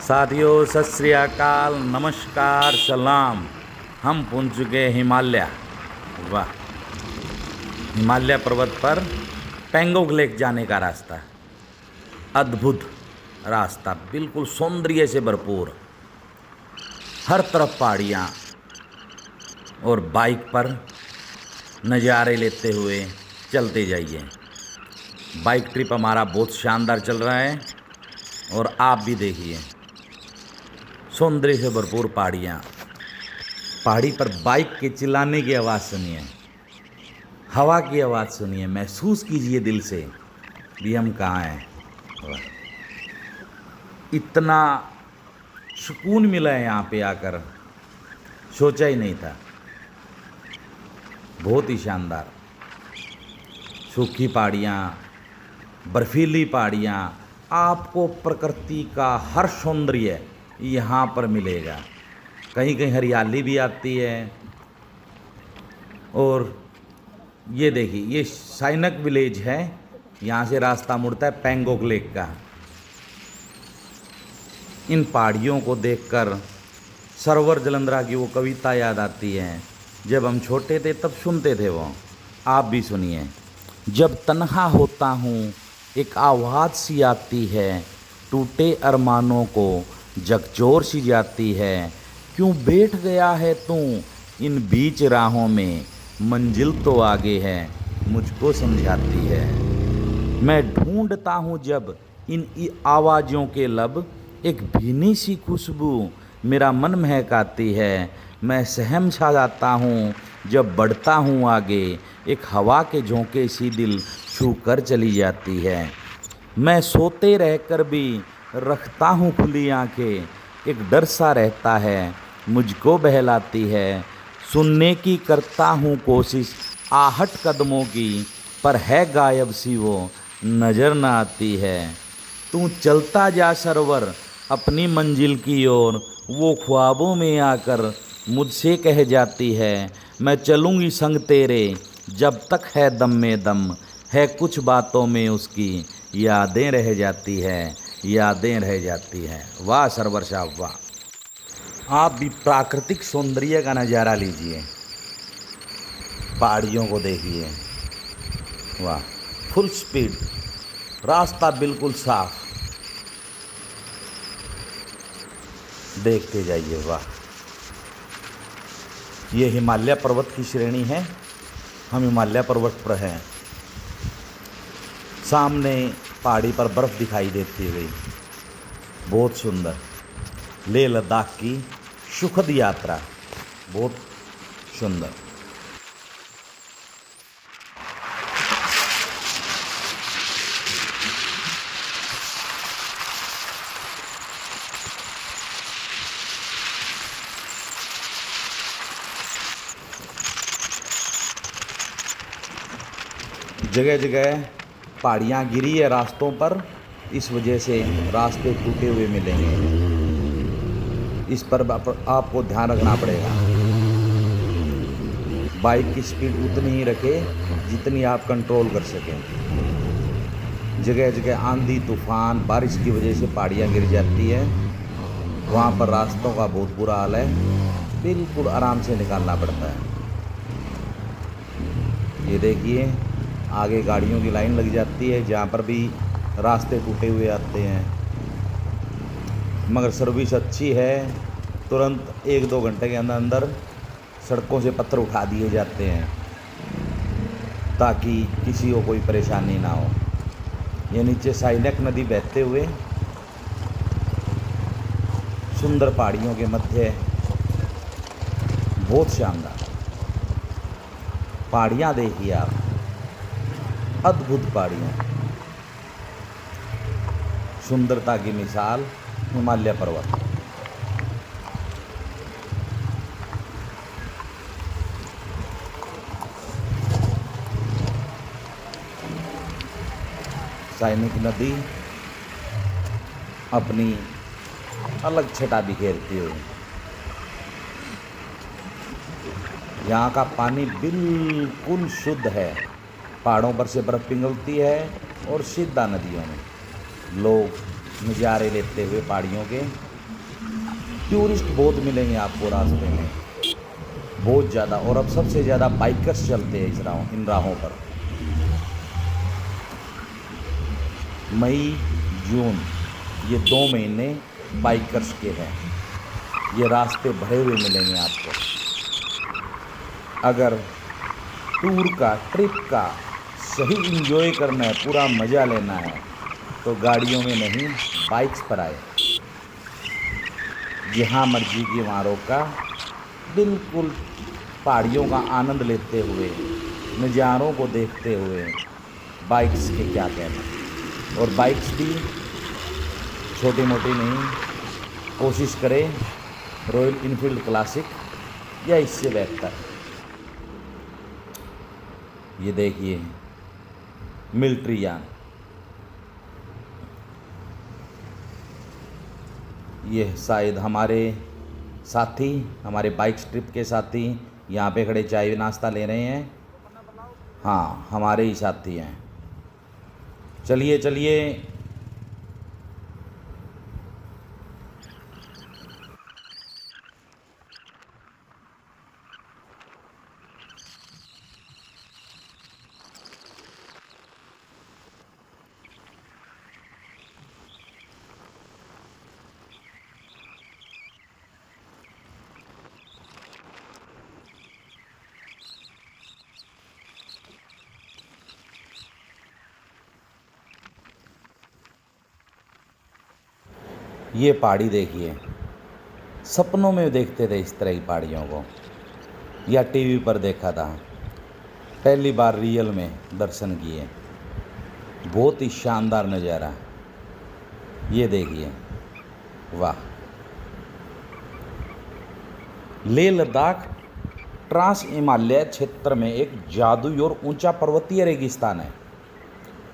साथियों सत श्री अकाल, नमस्कार, सलाम। हम पहुंच चुके हिमालय। वाह, हिमालय पर्वत पर पेंगोंग लेक जाने का रास्ता। अद्भुत रास्ता, बिल्कुल सौंदर्य से भरपूर, हर तरफ पहाड़ियाँ और बाइक पर नज़ारे लेते हुए चलते जाइए। बाइक ट्रिप हमारा बहुत शानदार चल रहा है और आप भी देखिए। सौंदर्य से भरपूर पहाड़ियाँ, पहाड़ी पर बाइक के चिल्लाने की आवाज़ सुनिए, हवा की आवाज़ सुनिए, महसूस कीजिए दिल से भी हम कहाँ हैं। इतना सुकून मिला है यहाँ पे आकर, सोचा ही नहीं था। बहुत ही शानदार सूखी पहाड़ियाँ, बर्फीली पहाड़ियाँ, आपको प्रकृति का हर सौंदर्य यहाँ पर मिलेगा। कहीं कहीं हरियाली भी आती है। और ये देखिए, ये साइनक विलेज है, यहाँ से रास्ता मुड़ता है पेंगोंग लेक का। इन पहाड़ियों को देखकर सरोवर जलंधरा की वो कविता याद आती है, जब हम छोटे थे तब सुनते थे वो। आप भी सुनिए। जब तन्हा होता हूँ एक आवाज़ सी आती है, टूटे अरमानों को झकझोर सी जाती है। क्यों बैठ गया है तू इन बीच राहों में, मंजिल तो आगे है मुझको समझाती है। मैं ढूंढता हूँ जब इन आवाज़ों के लब, एक भीनी सी खुशबू मेरा मन महकाती है। मैं सहम सा जाता हूँ जब बढ़ता हूँ आगे, एक हवा के झोंके सी दिल छू कर चली जाती है। मैं सोते रहकर भी रखता हूँ खुली आंखें, एक डर सा रहता है मुझको बहलाती है। सुनने की करता हूँ कोशिश आहट कदमों की, पर है गायब सी वो नज़र न आती है। तू चलता जा सरवर अपनी मंजिल की ओर, वो ख्वाबों में आकर मुझसे कह जाती है, मैं चलूँगी संग तेरे जब तक है दम में दम। है कुछ बातों में उसकी यादें रह जाती है, यादें रह जाती हैं। वाह सरवर साहब वाह। आप भी प्राकृतिक सौंदर्य का नज़ारा लीजिए, पहाड़ियों को देखिए। वाह, फुल स्पीड, रास्ता बिल्कुल साफ, देखते जाइए। वाह, ये हिमालय पर्वत की श्रेणी है। हम हिमालय पर्वत पर हैं। सामने पहाड़ी पर बर्फ़ दिखाई देती हुई, बहुत सुंदर। लेह लद्दाख की सुखद यात्रा, बहुत सुंदर। जगह जगह पहाड़ियाँ गिरी है रास्तों पर, इस वजह से रास्ते टूटे हुए मिलेंगे। इस पर आपको ध्यान रखना पड़ेगा। बाइक की स्पीड उतनी ही रखें जितनी आप कंट्रोल कर सकें। जगह जगह आंधी तूफान बारिश की वजह से पहाड़ियाँ गिर जाती है, वहाँ पर रास्तों का बहुत बुरा हाल है, बिल्कुल आराम से निकालना पड़ता है। ये देखिए, आगे गाड़ियों की लाइन लग जाती है, जहाँ पर भी रास्ते टूटे हुए आते हैं। मगर सर्विस अच्छी है, तुरंत 1-2 घंटे के अंदर अंदर सड़कों से पत्थर उठा दिए जाते हैं, ताकि किसी को कोई परेशानी ना हो। ये नीचे साइनक नदी बहते हुए सुंदर पहाड़ियों के मध्य, बहुत शानदार पहाड़ियाँ देखिए आप, अद्भुत पहाड़ियाँ, सुंदरता की मिसाल हिमालय पर्वत। साइनिक नदी अपनी अलग छटा बिखेरती हुई, यहाँ का पानी बिल्कुल शुद्ध है। पहाड़ों पर से बर्फ़ पिघलती है और सीधा नदियों में लोग नज़ारे लेते हुए पहाड़ियों के टूरिस्ट बहुत मिलेंगे आपको रास्ते में, बहुत ज़्यादा। और अब सबसे ज़्यादा बाइकर्स चलते हैं इन राहों पर। मई जून ये 2 महीने बाइकर्स के हैं। ये रास्ते भरे हुए मिलेंगे आपको। अगर टूर का, ट्रिप का सही इंजॉय करना है, पूरा मज़ा लेना है, तो गाड़ियों में नहीं, बाइक्स पर आए। जहाँ मर्जी की वहाँ रोका, बिल्कुल पहाड़ियों का आनंद लेते हुए, नज़ारों को देखते हुए। बाइक्स के क्या कहना। और बाइक्स भी छोटी मोटी नहीं, कोशिश करें रॉयल इनफील्ड क्लासिक या इससे बेहतर। ये देखिए मिलिट्री यान, ये शायद हमारे साथी, हमारे बाइक ट्रिप के साथी यहाँ पे खड़े चाय नाश्ता ले रहे हैं। हाँ, हमारे ही साथी हैं। चलिए चलिए। ये पहाड़ी देखिए, सपनों में देखते थे इस तरह की पहाड़ियों को, या टीवी पर देखा था, पहली बार रियल में दर्शन किए। बहुत ही शानदार नज़ारा। ये देखिए, वाह। लेह लद्दाख ट्रांस हिमालय क्षेत्र में एक जादुई और ऊंचा पर्वतीय रेगिस्तान है।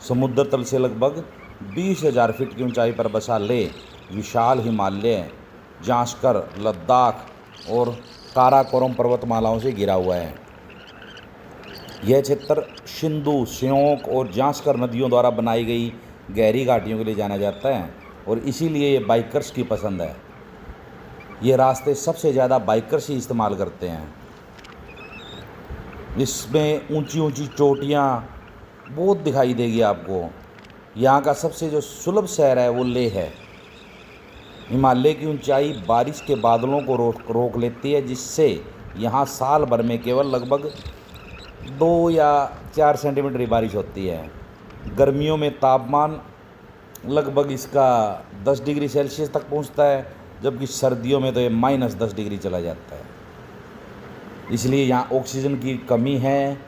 समुद्र तल से लगभग 20,000 फीट की ऊंचाई पर बसा लेह विशाल हिमालय, जांस्कर, लद्दाख और काराकोरम पर्वतमालाओं से घिरा हुआ है। यह क्षेत्र सिंधु, स्योक और जांस्कर नदियों द्वारा बनाई गई गहरी घाटियों के लिए जाना जाता है, और इसीलिए ये बाइकर्स की पसंद है। ये रास्ते सबसे ज़्यादा बाइकर्स ही इस्तेमाल करते हैं। इसमें ऊंची ऊंची चोटियाँ बहुत दिखाई देगी आपको। यहाँ का सबसे जो सुलभ शहर है वो लेह है। हिमालय की ऊंचाई बारिश के बादलों को रोक लेती है, जिससे यहाँ साल भर में केवल लगभग 2 या 4 सेंटीमीटर ही बारिश होती है। गर्मियों में तापमान लगभग इसका 10 डिग्री सेल्सियस तक पहुँचता है, जबकि सर्दियों में तो ये -10 डिग्री चला जाता है। इसलिए यहाँ ऑक्सीजन की कमी है।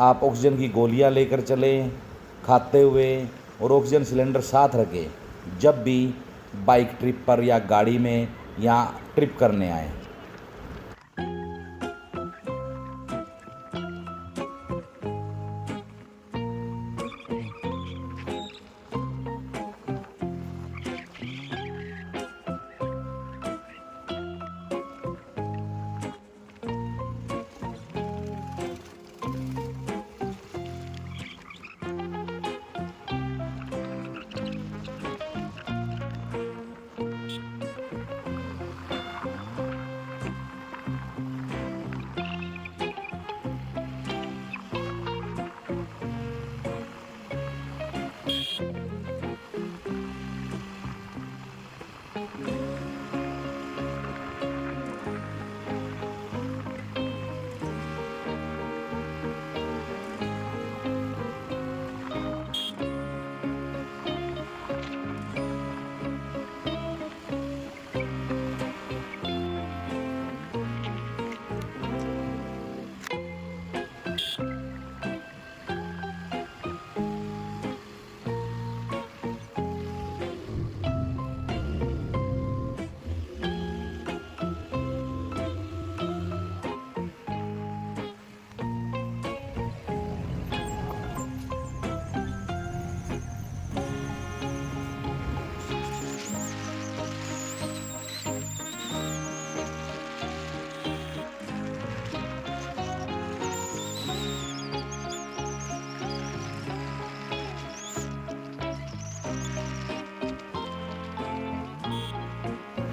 आप ऑक्सीजन की गोलियाँ लेकर चलें खाते हुए, और ऑक्सीजन सिलेंडर साथ रखें जब भी बाइक ट्रिप पर या गाड़ी में या ट्रिप करने आए।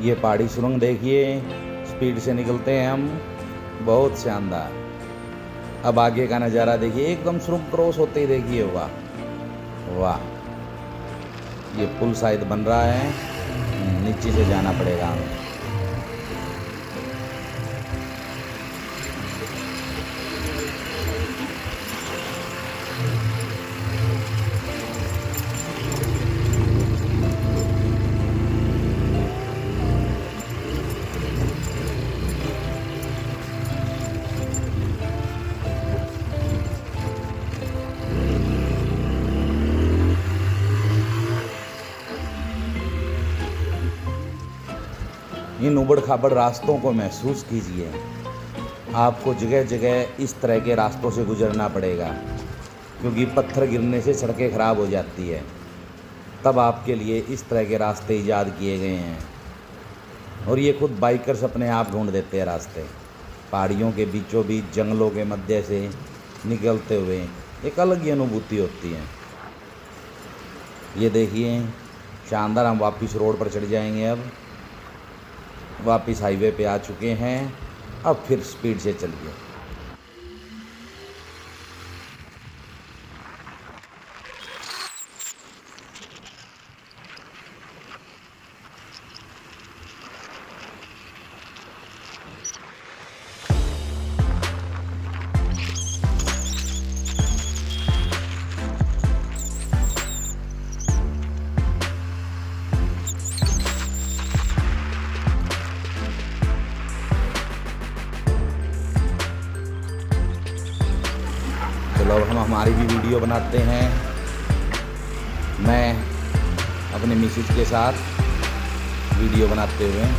ये पहाड़ी सुरंग देखिए, स्पीड से निकलते हैं हम, बहुत शानदार। अब आगे का नज़ारा देखिए, एकदम सुरंग क्रॉस होते ही देखिए, वाह वाह। ये पुल शायद बन रहा है, नीचे से जाना पड़ेगा हमें। इन उबड़ खाबड़ रास्तों को महसूस कीजिए। आपको जगह जगह इस तरह के रास्तों से गुजरना पड़ेगा, क्योंकि पत्थर गिरने से सड़कें ख़राब हो जाती है। तब आपके लिए इस तरह के रास्ते ईजाद किए गए हैं, और ये खुद बाइकर्स अपने आप ढूंढ देते हैं रास्ते। पहाड़ियों के बीचों बीच जंगलों के मध्य से निकलते हुए एक अलग ही अनुभूति होती है। ये देखिए शानदार। हम वापस रोड पर चढ़ जाएंगे। अब वापस हाईवे पे आ चुके हैं। अब फिर स्पीड से चलिए। चलो अब हम हमारी भी वीडियो बनाते हैं। मैं अपने मिसेज के साथ वीडियो बनाते हुए।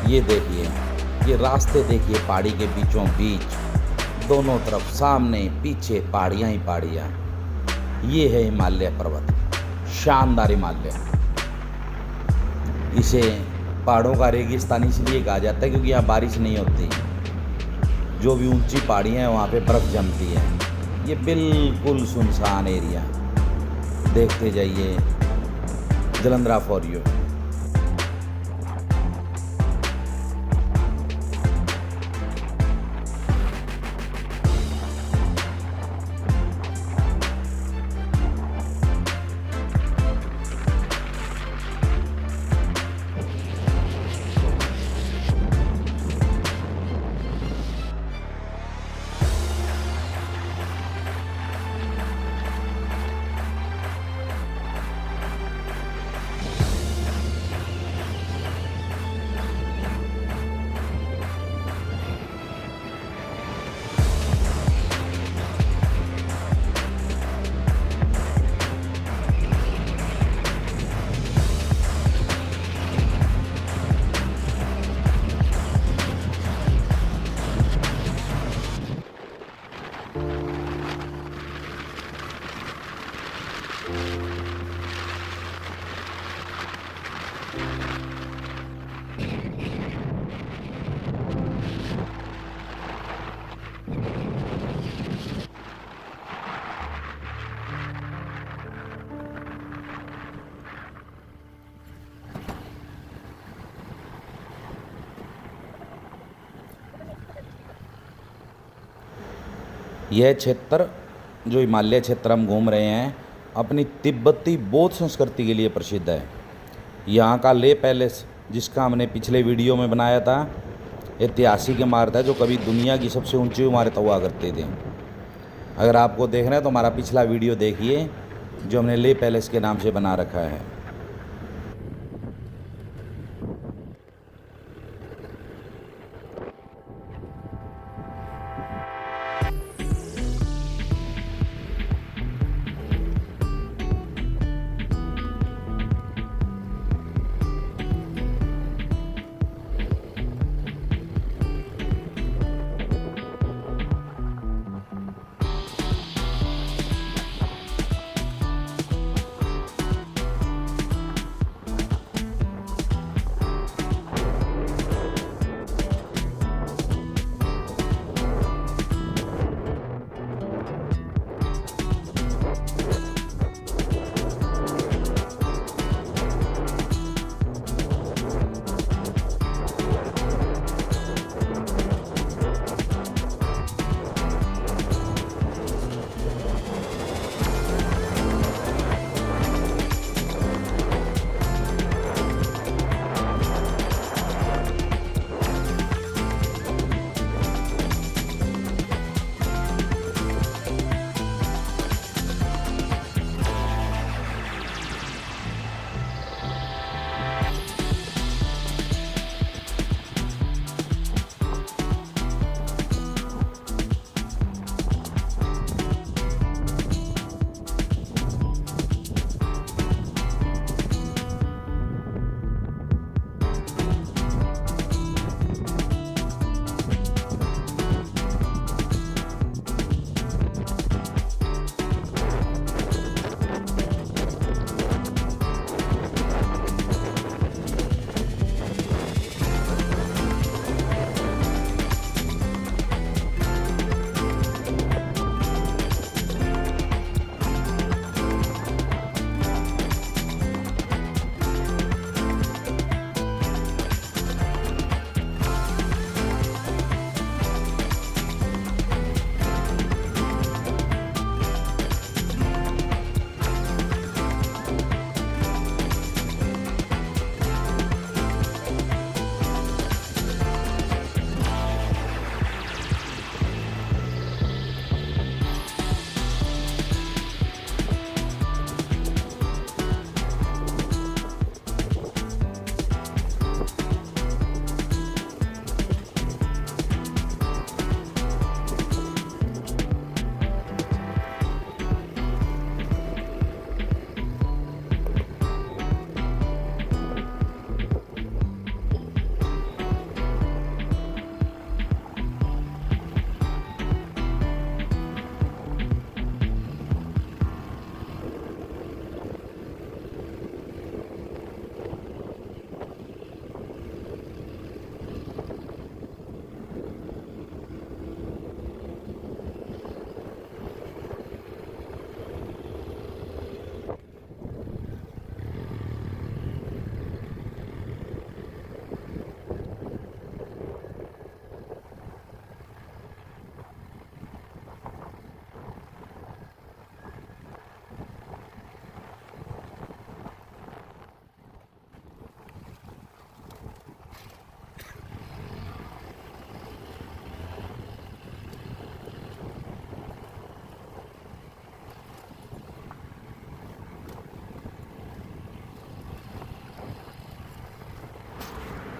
ये देखिए, ये रास्ते देखिए, पहाड़ी के बीचों बीच दोनों तरफ सामने पीछे पहाड़ियाँ ही पहाड़ियाँ। ये है हिमालय पर्वत, शानदार हिमालय। इसे पहाड़ों का रेगिस्तान इसलिए कहा जाता है क्योंकि यहाँ बारिश नहीं होती। जो भी ऊंची पहाड़ियाँ हैं वहाँ पे बर्फ़ जमती है। ये बिल्कुल सुनसान एरिया। देखते जाइए जलंधरा फॉर यू। यह क्षेत्र जो हिमालय क्षेत्र हम घूम रहे हैं अपनी तिब्बती बौद्ध संस्कृति के लिए प्रसिद्ध है। यहाँ का ले पैलेस जिसका हमने पिछले वीडियो में बनाया था, ऐतिहासिक इमारत है जो कभी दुनिया की सबसे ऊंची इमारत हुआ करते थे। अगर आपको देखना है तो हमारा पिछला वीडियो देखिए जो हमने ले पैलेस के नाम से बना रखा है।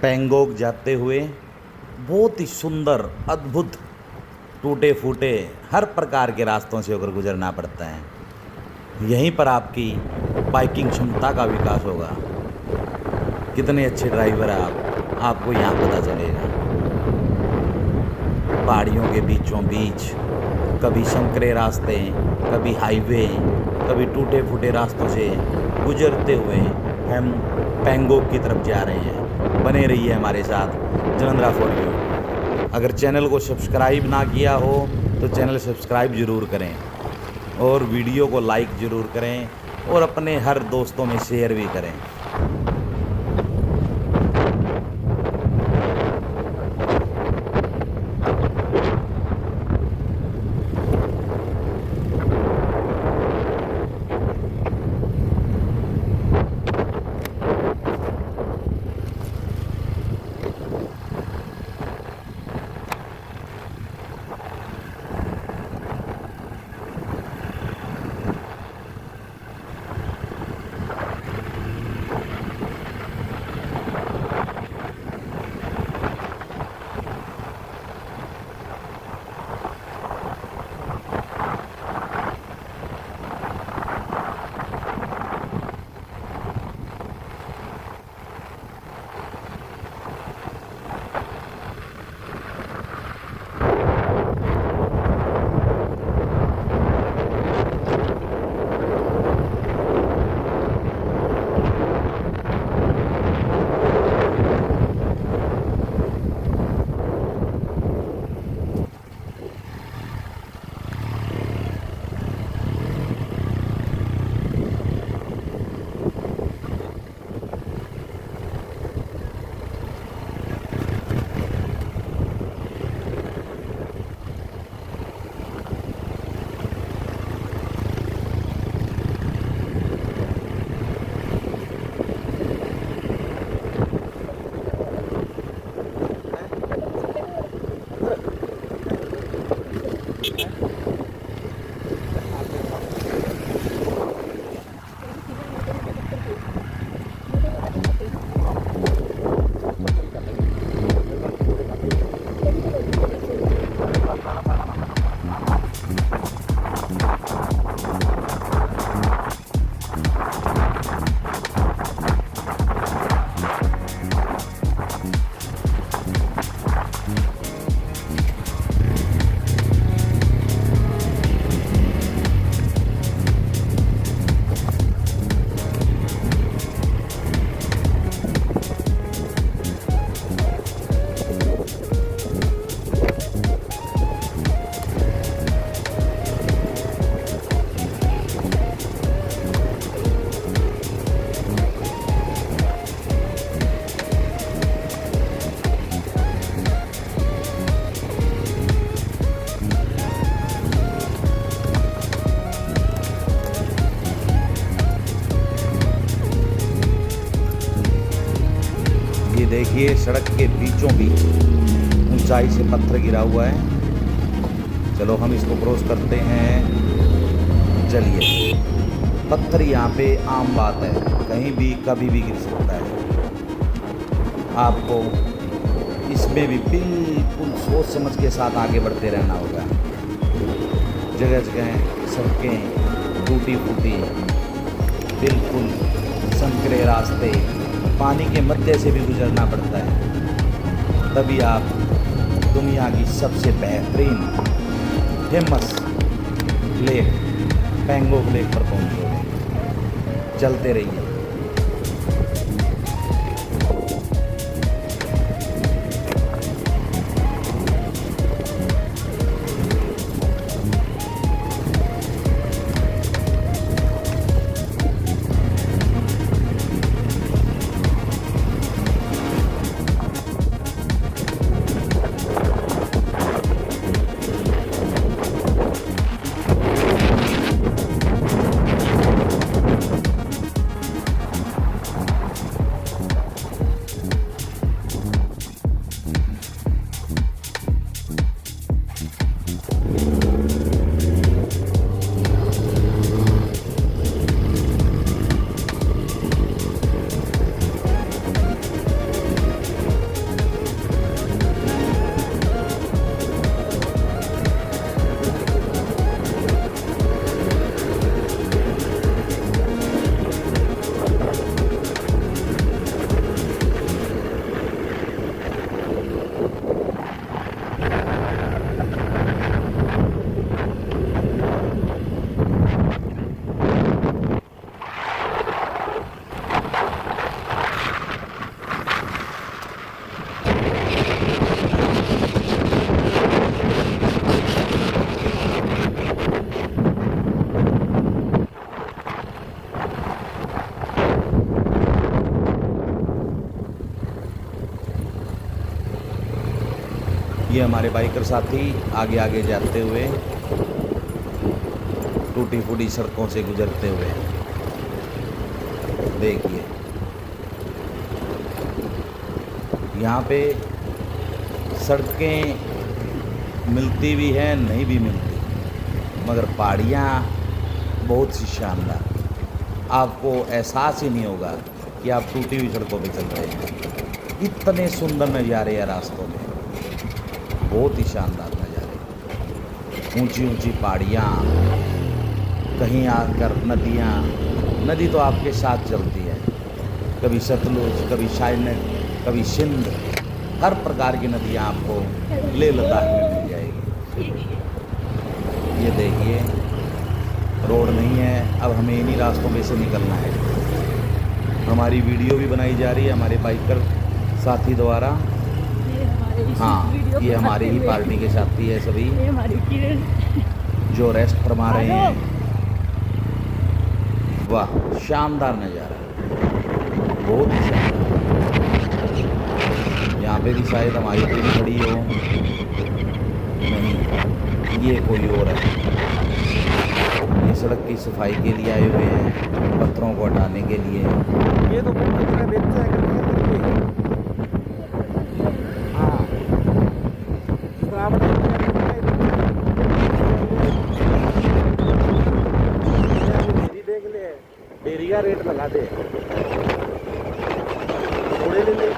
पैंगोंग जाते हुए बहुत ही सुंदर, अद्भुत, टूटे फूटे हर प्रकार के रास्तों से होकर गुजरना पड़ता है। यहीं पर आपकी बाइकिंग क्षमता का विकास होगा। कितने अच्छे ड्राइवर हैं आप, आपको यहाँ पता चलेगा। पहाड़ियों के बीचों बीच कभी संकरे रास्ते, कभी हाईवे, कभी टूटे फूटे रास्तों से गुजरते हुए हम पैंगोंग की तरफ जा रहे हैं। बने रहिए हमारे साथ जलंधरा फॉर यू। अगर चैनल को सब्सक्राइब ना किया हो तो चैनल सब्सक्राइब ज़रूर करें और वीडियो को लाइक ज़रूर करें और अपने हर दोस्तों में शेयर भी करें। देखिए सड़क के बीचों बीच ऊंचाई से पत्थर गिरा हुआ है। चलो हम इसको क्रॉस करते हैं। चलिए, पत्थर यहाँ पे आम बात है, कहीं भी कभी भी गिर सकता है। आपको इसमें भी बिल्कुल सोच समझ के साथ आगे बढ़ते रहना होगा। जगह जगह सड़कें टूटी फूटी, बिल्कुल संकरे रास्ते, पानी के मध्य से भी गुजरना पड़ता है। तभी आप दुनिया की सबसे बेहतरीन फेमस लेक पैंगोंग लेक पर पहुंचोगे। चलते रहिए। ये हमारे बाइकर साथी आगे आगे जाते हुए टूटी फूटी सड़कों से गुजरते हुए। देखिए यहाँ पे सड़कें मिलती भी हैं, नहीं भी मिलती, मगर पहाड़ियाँ बहुत सी शानदार। आपको एहसास ही नहीं होगा कि आप टूटी हुई सड़कों पे चल रहे हैं। इतने सुंदर नज़ारे हैं रास्तों में, बहुत ही शानदार नज़ारे। ऊंची ऊंची पहाड़ियाँ, कहीं आकर नदियाँ, नदी तो आपके साथ चलती है, कभी सतलुज, कभी शाइनट, कभी सिंध, हर प्रकार की नदियाँ आपको लेह लद्दाख में मिल जाएगी। ये देखिए रोड नहीं है, अब हमें इन्हीं रास्तों में से निकलना है। हमारी वीडियो भी बनाई जा रही है हमारे बाइकर साथी द्वारा। हाँ, ये हमारी ही पार्टी के साथी है सभी, जो रेस्ट फरमा रहे हैं। वाह, शानदार नज़ारा, बहुत ही शानदार। यहाँ पे भी शायद हमारी ट्रेन खड़ी हो, नहीं, ये कोई और है। ये सड़क की सफाई के लिए आए हुए हैं, पत्थरों को हटाने के लिए। ये तो बेचता है हाँ, देख ले, डेरी का रेट लगा दे, थोड़े ले ले।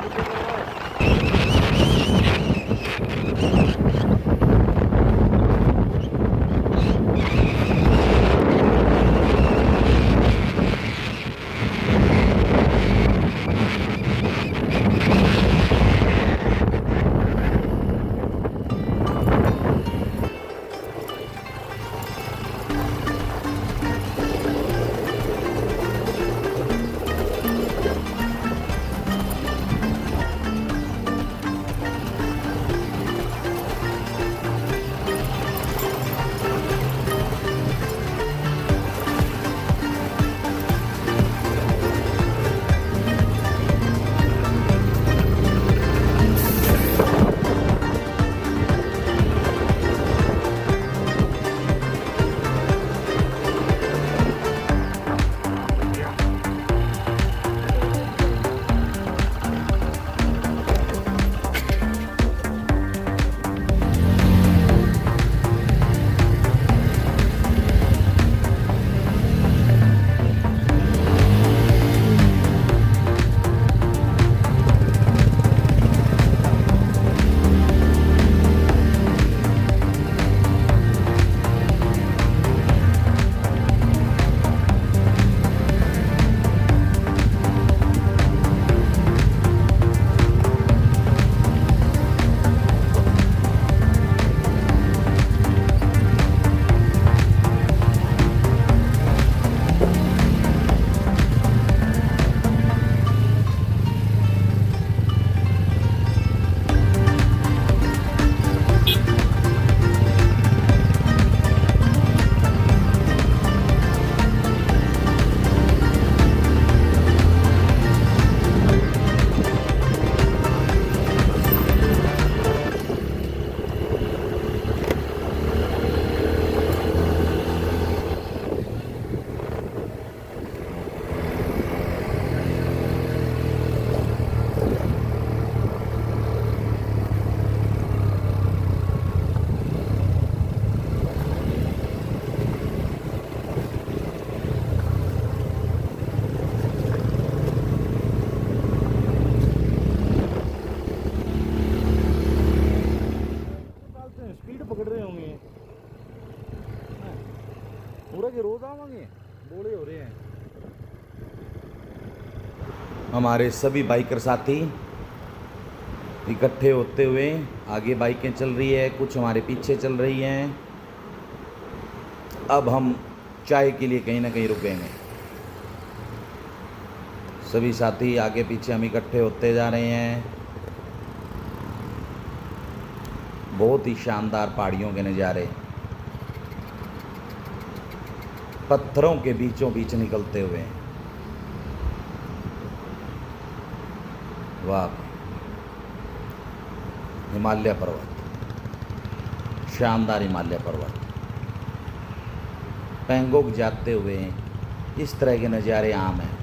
पूरा के रोज आवांगे, बोले हो रहे हैं। हमारे सभी बाइकर साथी इकट्ठे होते हुए आगे बाइकें चल रही है, कुछ हमारे पीछे चल रही हैं। अब हम चाय के लिए कहीं ना कहीं रुकेंगे। सभी साथी आगे पीछे हम इकट्ठे होते जा रहे हैं। बहुत ही शानदार पहाड़ियों के नज़ारे, पत्थरों के बीचों बीच निकलते हुए। वाह, हिमालय पर्वत। शानदार हिमालय पर्वत। पैंगोंग जाते हुए इस तरह के नज़ारे आम हैं।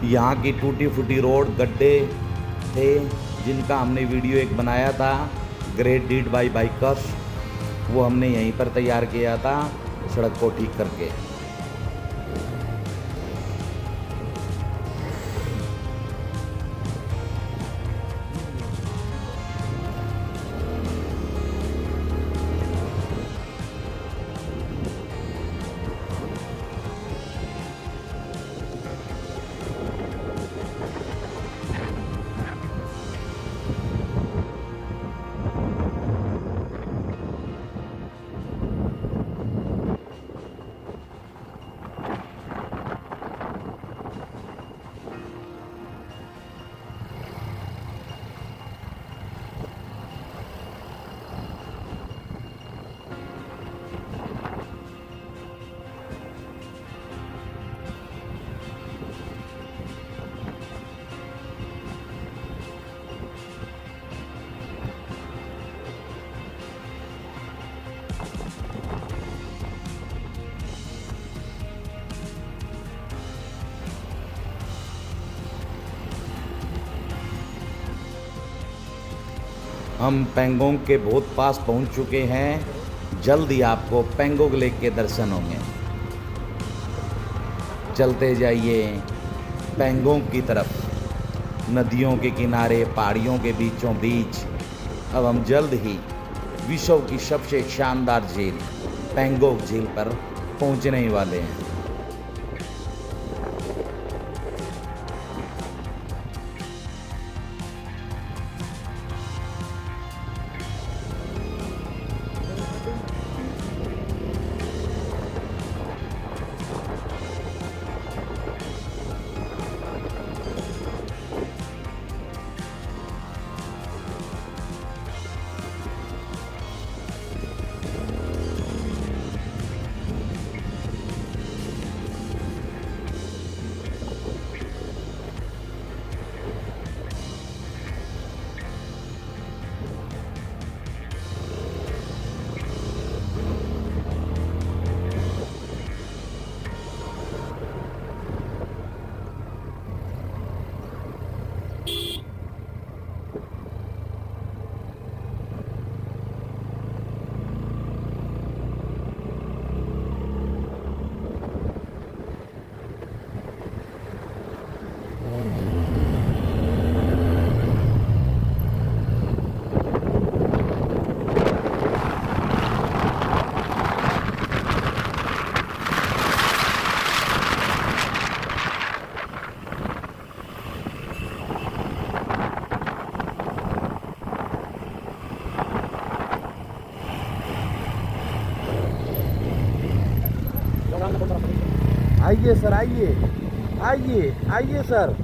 यहाँ की टूटी फूटी रोड गड्ढे थे जिनका हमने वीडियो एक बनाया था, ग्रेट डीड बाय बाइकर्स। वो हमने यहीं पर तैयार किया था सड़क को ठीक करके। हम पेंगोंग के बहुत पास पहुंच चुके हैं। जल्द ही आपको पेंगोंग लेक के दर्शन होंगे। चलते जाइए पेंगोंग की तरफ, नदियों के किनारे, पहाड़ियों के बीचों बीच। अब हम जल्द ही विश्व की सबसे शानदार झील पेंगोंग झील पर पहुंचने ही वाले हैं। आइए सर, आइए आइए आइए सर।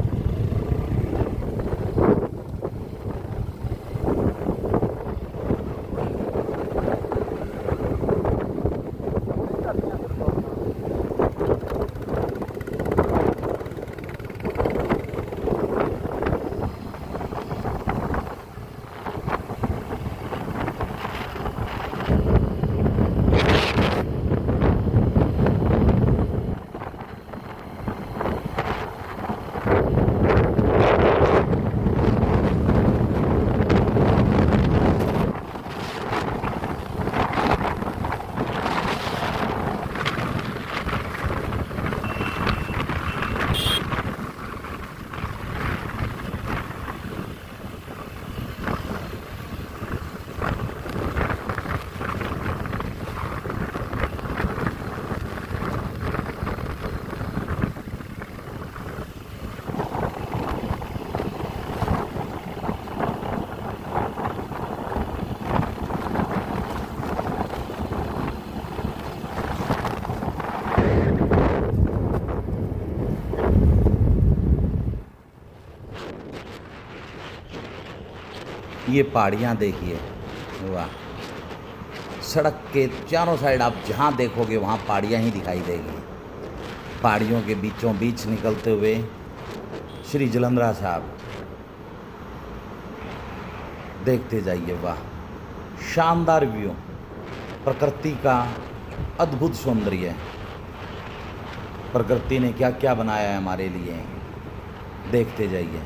ये पहाड़ियाँ देखिए, वाह। सड़क के चारों साइड आप जहाँ देखोगे वहाँ पहाड़ियाँ ही दिखाई देगी। पहाड़ियों के बीचों बीच निकलते हुए श्री जलंधरा साहब, देखते जाइए, वाह। शानदार व्यू, प्रकृति का अद्भुत सौंदर्य। प्रकृति ने क्या क्या बनाया है हमारे लिए, देखते जाइए।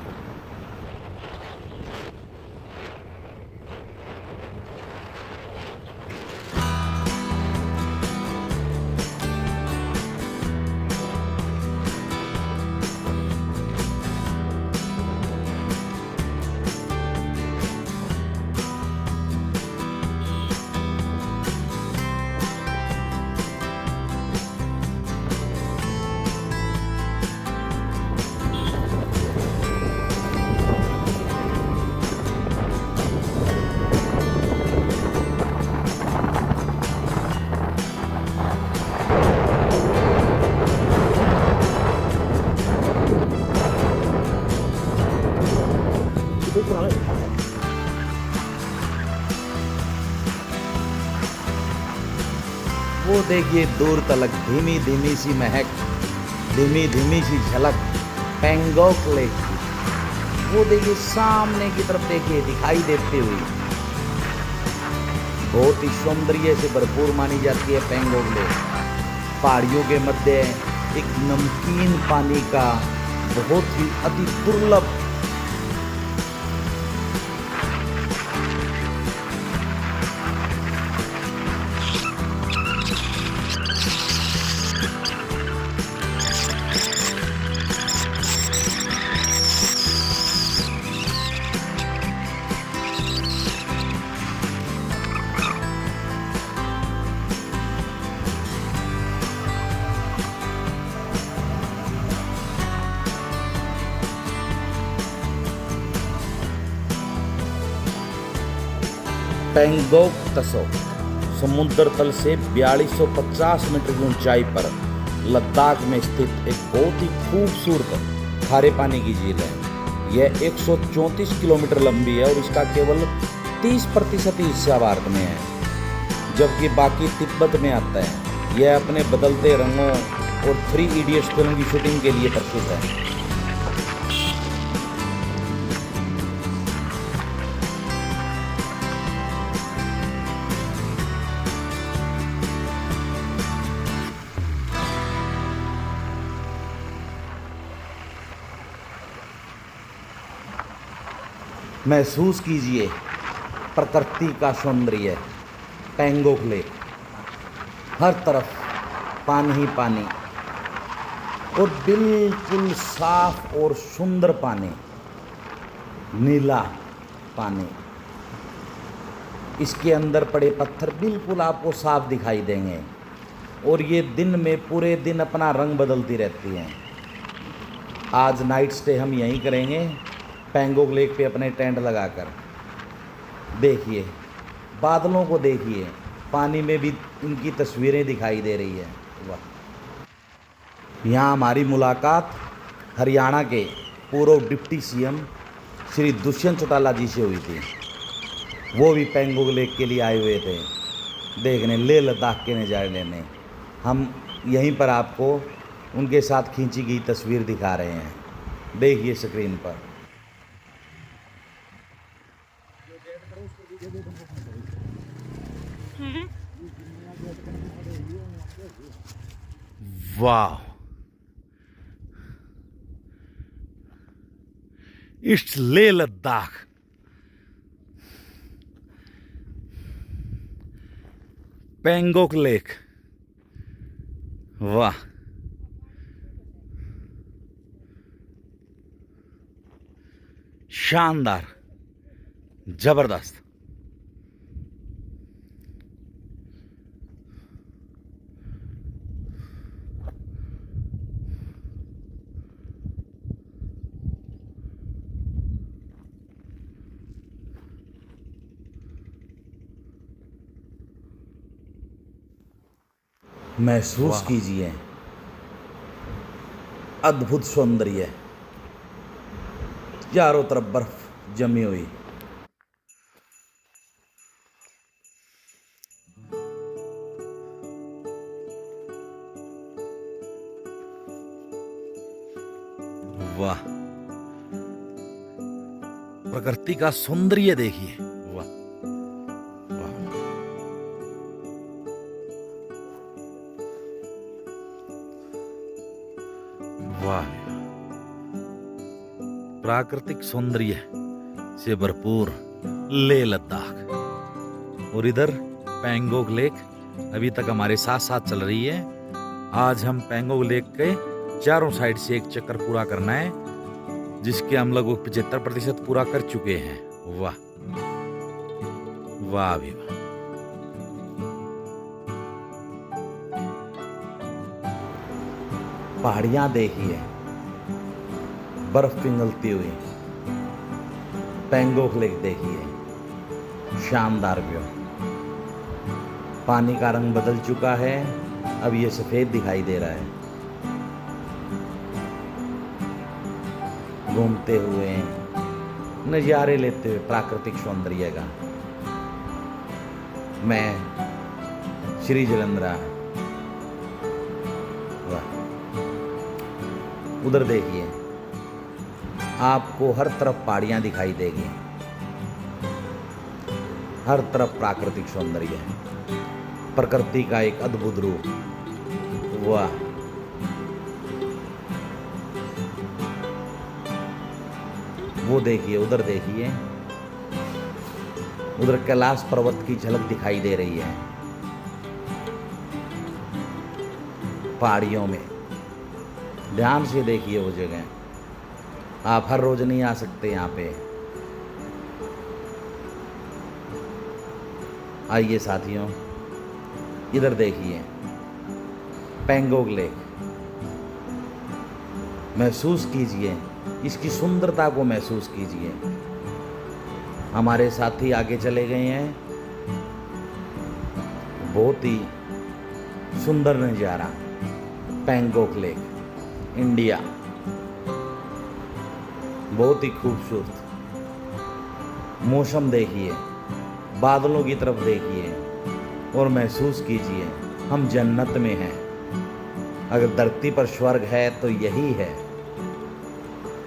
वो देखिए दूर तलक धीमी धीमी सी महक, धीमी धीमी सी झलक पेंगोंग लेक की। वो देखिए सामने की तरफ देखिए दिखाई देती हुई, बहुत ही सौंदर्य से भरपूर मानी जाती है पेंगोंग लेक। पहाड़ियों के मध्य एक नमकीन पानी का बहुत ही अति दुर्लभ पैंगोंग त्सो समुद्र तल से 4250 मीटर की ऊंचाई पर लद्दाख में स्थित एक बहुत ही खूबसूरत खारे पानी की झील है। यह 134 किलोमीटर लंबी है और इसका केवल 30% ही हिस्सा भारत में है, जबकि बाकी तिब्बत में आता है। यह अपने बदलते रंगों और 3 इडियट्स फिल्म की शूटिंग के लिए प्रसिद्ध है। महसूस कीजिए प्रकृति का सौंदर्य। पैंगोंग लेक, हर तरफ पानी ही पानी और बिल्कुल साफ और सुंदर पानी, नीला पानी। इसके अंदर पड़े पत्थर बिल्कुल आपको साफ दिखाई देंगे और ये दिन में पूरे दिन अपना रंग बदलती रहती हैं। आज नाइट स्टे हम यहीं करेंगे, पैंगोंग लेक पे अपने टेंट लगाकर। देखिए बादलों को, देखिए पानी में भी इनकी तस्वीरें दिखाई दे रही है। वाह। यहाँ हमारी मुलाकात हरियाणा के पूर्व डिप्टी सीएम श्री दुष्यंत चौटाला जी से हुई थी। वो भी पैंगोंग लेक के लिए आए हुए थे देखने, लेह लद्दाख के नज़ारे लेने। हम यहीं पर आपको उनके साथ खींची गई तस्वीर दिखा रहे हैं, देखिए स्क्रीन पर। वाह, इट्स लेह लद्दाख। पैंगोंग लेक, वाह। शानदार, जबरदस्त। महसूस कीजिए अद्भुत सौंदर्य, चारों तरफ बर्फ जमी हुई। वाह, प्रकृति का सौंदर्य देखिए। वाह वाह, प्राकृतिक सौंदर्य से भरपूर लेह लद्दाख। और इधर पैंगोंग लेक अभी तक हमारे साथ साथ चल रही है। आज हम पैंगोंग लेक के चारों साइड से एक चक्कर पूरा करना है, जिसके हम लगभग 75% पूरा कर चुके हैं। वाह वाह भी वाह। पहाड़ियां देखिए बर्फ पिघलती हुई। पैंगोंग लेक देखिए, शानदार व्यू। पानी का रंग बदल चुका है, अब ये सफेद दिखाई दे रहा है। घूमते हुए नज़ारे लेते हुए प्राकृतिक सौंदर्य का मैं श्री जलंधरा। वाह, उधर देखिए आपको हर तरफ पहाड़ियां दिखाई देगी, हर तरफ प्राकृतिक सौंदर्य है, प्रकृति का एक अद्भुत रूप। वाह, वो देखिए, उधर देखिए, उधर कैलाश पर्वत की झलक दिखाई दे रही है पहाड़ियों में। ध्यान से देखिए वो जगह। आप हर रोज नहीं आ सकते यहाँ पे। आइए साथियों, इधर देखिए पैंगोंग लेक। महसूस कीजिए इसकी सुंदरता को, महसूस कीजिए। हमारे साथी आगे चले गए हैं, बहुत ही सुंदर नज़ारा, पैंगोंग लेक, इंडिया। बहुत ही खूबसूरत। मौसम देखिए, बादलों की तरफ देखिए और महसूस कीजिए हम जन्नत में हैं। अगर धरती पर स्वर्ग है तो यही है,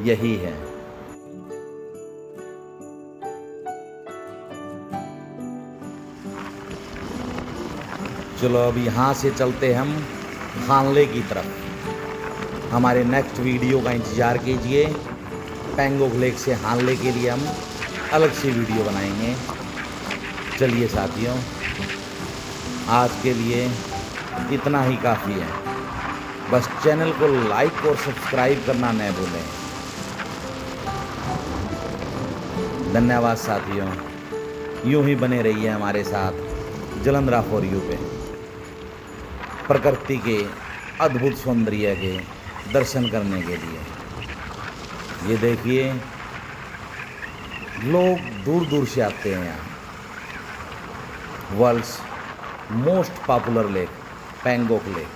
यही है। चलो अब यहाँ से चलते हम खानले की तरफ। हमारे नेक्स्ट वीडियो का इंतज़ार कीजिए। पैंगोंग लेक से हानले के लिए हम अलग से वीडियो बनाएंगे। चलिए साथियों, आज के लिए इतना ही काफ़ी है। बस चैनल को लाइक और सब्सक्राइब करना न भूलें। धन्यवाद साथियों, यूं ही बने रहिए हमारे साथ जलंधरा फॉर यू पे। प्रकृति के अद्भुत सौंदर्य के दर्शन करने के लिए ये देखिए, लोग दूर दूर से आते हैं यहाँ। World's most popular lake, Pangong lake.